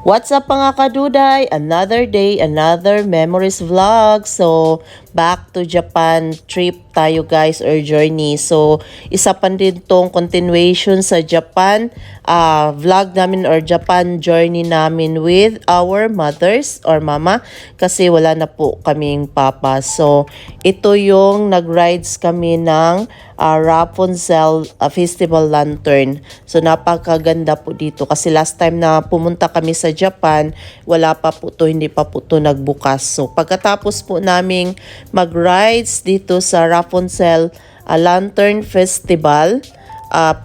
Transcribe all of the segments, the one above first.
What's up mga kaduday? Another day, another memories vlog. So, back to Japan trip tayo guys or journey. So, isa pa din tong continuation sa Japan vlog namin or Japan journey namin with our mothers or mama kasi wala na po kaming papa. So, ito yung nag-rides kami ng Rapunzel Festival Lantern. So, napakaganda po dito kasi last time na pumunta kami sa Japan, wala pa po to, hindi pa po to nagbukas. So, pagkatapos po naming mag-rides dito sa Rapunzel Lantern Festival,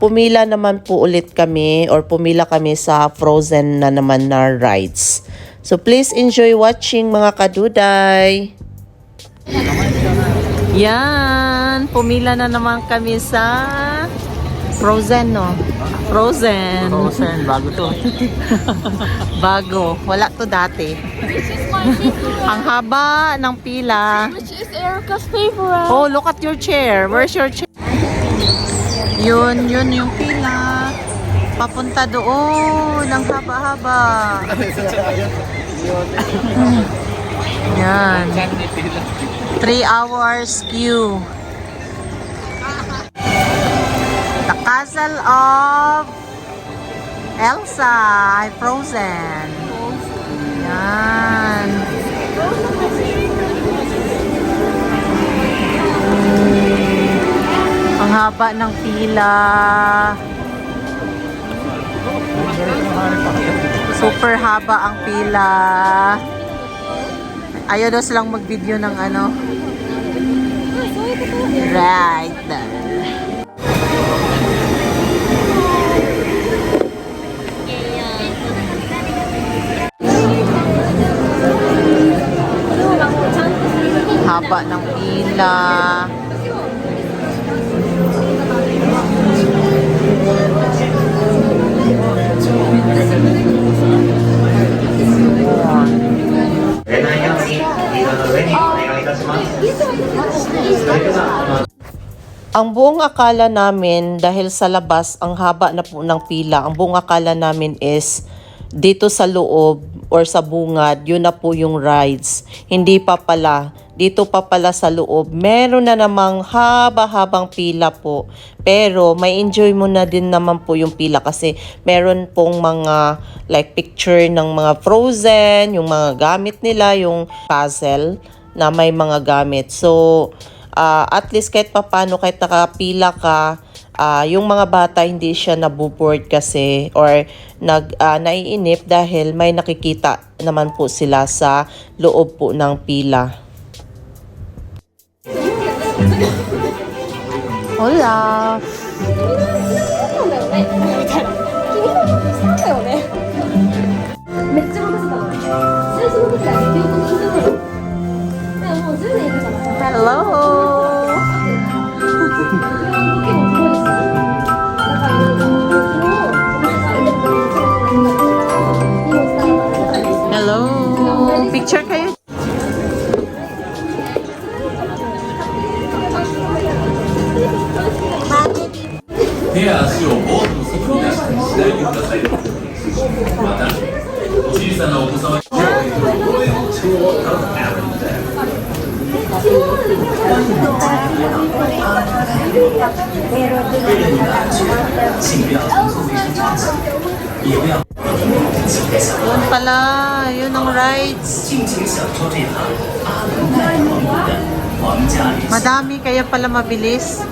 pumila naman po ulit kami or pumila kami sa Frozen na naman na rides. So, please enjoy watching mga kaduday. Yan, pumila na naman kami sa Frozen, no? Frozen, bago to. Bago, wala to dati. Ang haba ng pila. Which is Erica's favorite. Oh, look at your chair. Where's your chair? Yun yung pila. Papunta doon, ang haba-haba. Yan. 3 hours queue. The Castle of Elsa, Frozen. Yan. Ang haba ng pila. Super haba ang pila. Ayaw daw silang mag-video ng ano. Right there. Haba ng pila. Ang buong akala namin, dahil sa labas, ang haba na po ng pila, ang buong akala namin is dito sa loob or sa bungad, yun na po yung rides. Hindi pa pala. Dito pa pala sa loob, meron na namang haba-habang pila po. Pero may enjoy mo na din naman po yung pila kasi meron pong mga like picture ng mga Frozen, yung mga gamit nila, yung puzzle na may mga gamit. So, at least kahit papano, kahit nakapila ka, yung mga bata hindi siya nabuboard kasi or naiinip dahil may nakikita naman po sila sa loob po ng pila. Hola! Hello! Hello! Picture kayo?手足をボートの外でしないでください。また、小さなお子様にYun pala, yun ang rides. Madami kaya pala mabilis.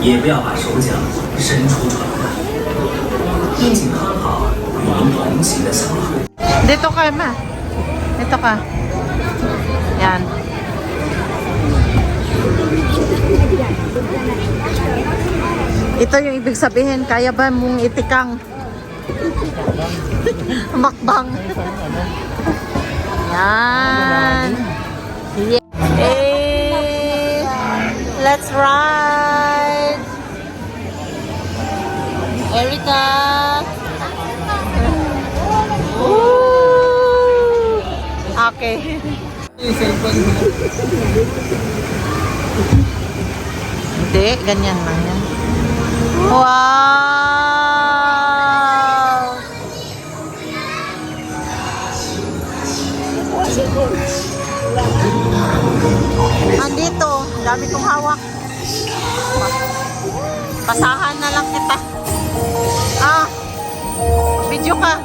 也不要把手脚伸出船外，应景很好，与您同行的小孩。 Dito ka, ma. Dito ka. Yan. Ito yung ibig sabihin, kaya ba mong itikang makbang? Yan. Hey, let's ride. Erica. Woo! Okay. Hindi, ganyan lang yan. Wow! Dami kong hawak. Pasahan na lang kita. Video ka.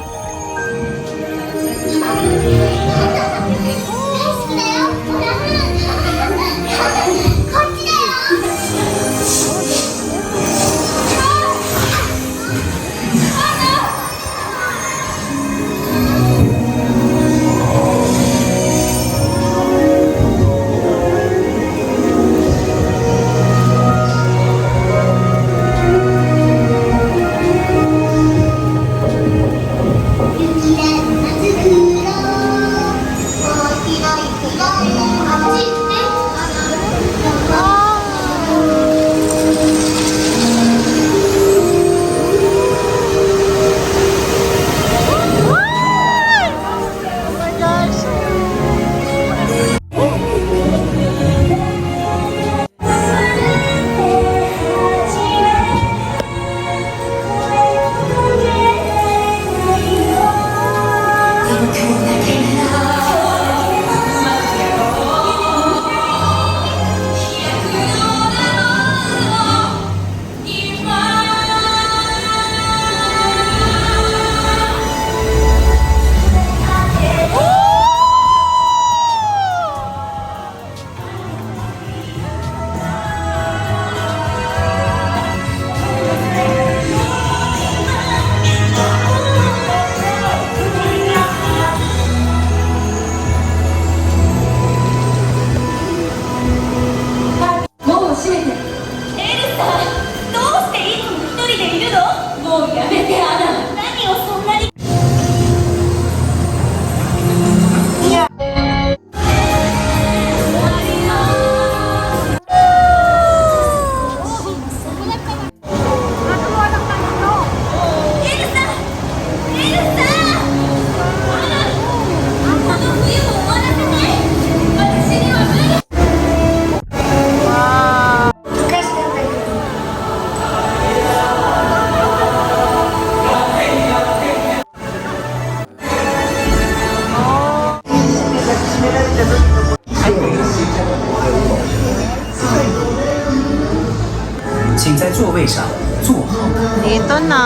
Dito na.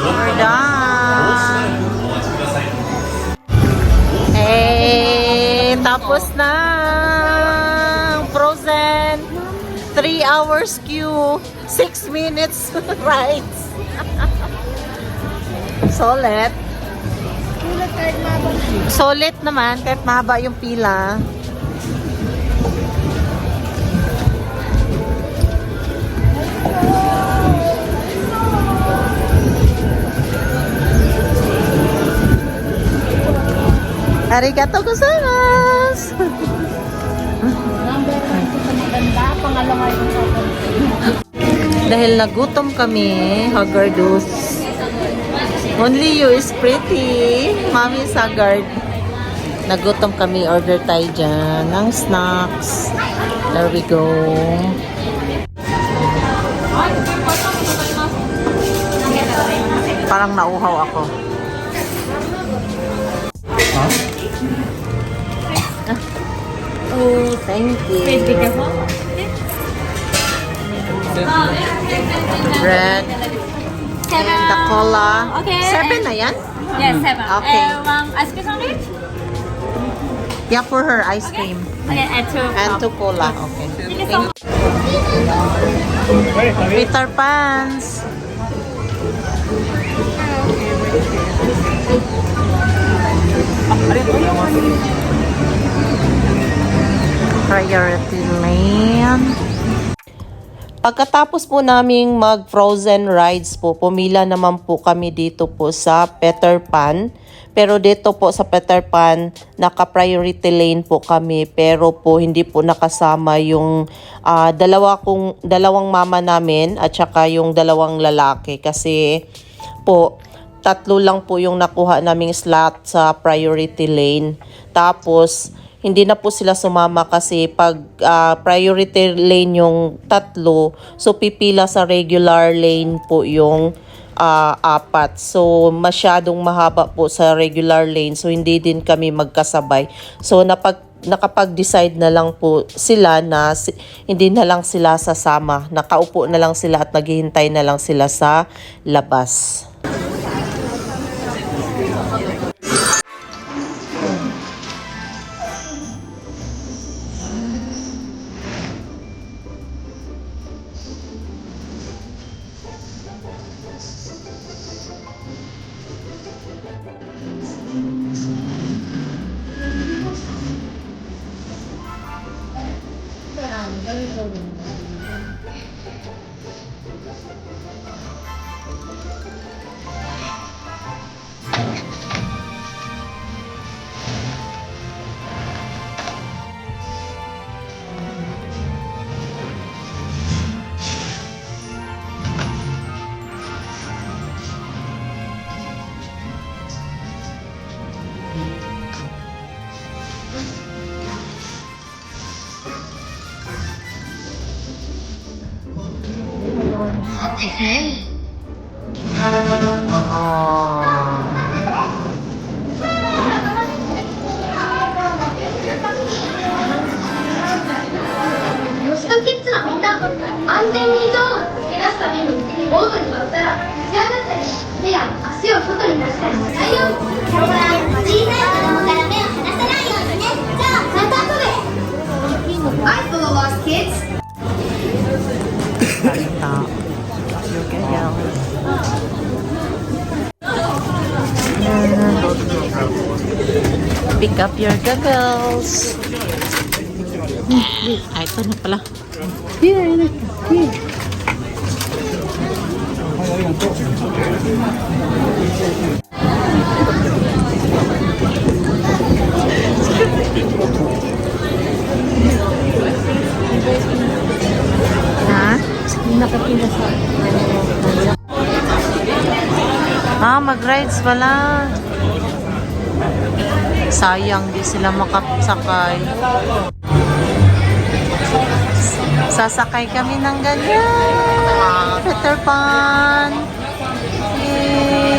We're done. Hey, tapos na. Frozen. 3 hours queue. 6 minutes rides. Solid. Solid naman kahit mahaba yung pila. Arigato gozaimasu. Dahil nagutom kami, haggardus. Only you is pretty. Mommy is haggard. Nagutom kami, order tayo dyan ng snacks. There we go. Parang nauhaw ako. Oh, thank you. Bread. And the cola. Okay. 7 na yan? Yes, 7. Okay. Ice cream sandwich? Yeah, for her ice cream. Okay, and 2. And 2 cola. Okay. Thank you. Peter Pans. Priority lane. Pagkatapos po naming mag-frozen rides po, pumila naman po kami dito po sa Peter Pan. Pero dito po sa Peter Pan, naka-priority lane po kami. Pero po hindi po nakasama yung dalawang mama namin at saka yung dalawang lalaki. Kasi po, 3 lang po yung nakuha naming slot sa priority lane. Tapos, hindi na po sila sumama kasi pag priority lane yung 3, so pipila sa regular lane po yung 4. So masyadong mahaba po sa regular lane, so hindi din kami magkasabay. So nakapag-decide na lang po sila na hindi na lang sila sasama. Nakaupo na lang sila at naghihintay na lang sila sa labas. Pick up your goggles. Ay, ito na pala. Mag-rides pala. Sayang, di sila makasakay. Sasakay kami ng ganyan. Peter Pan. Yay!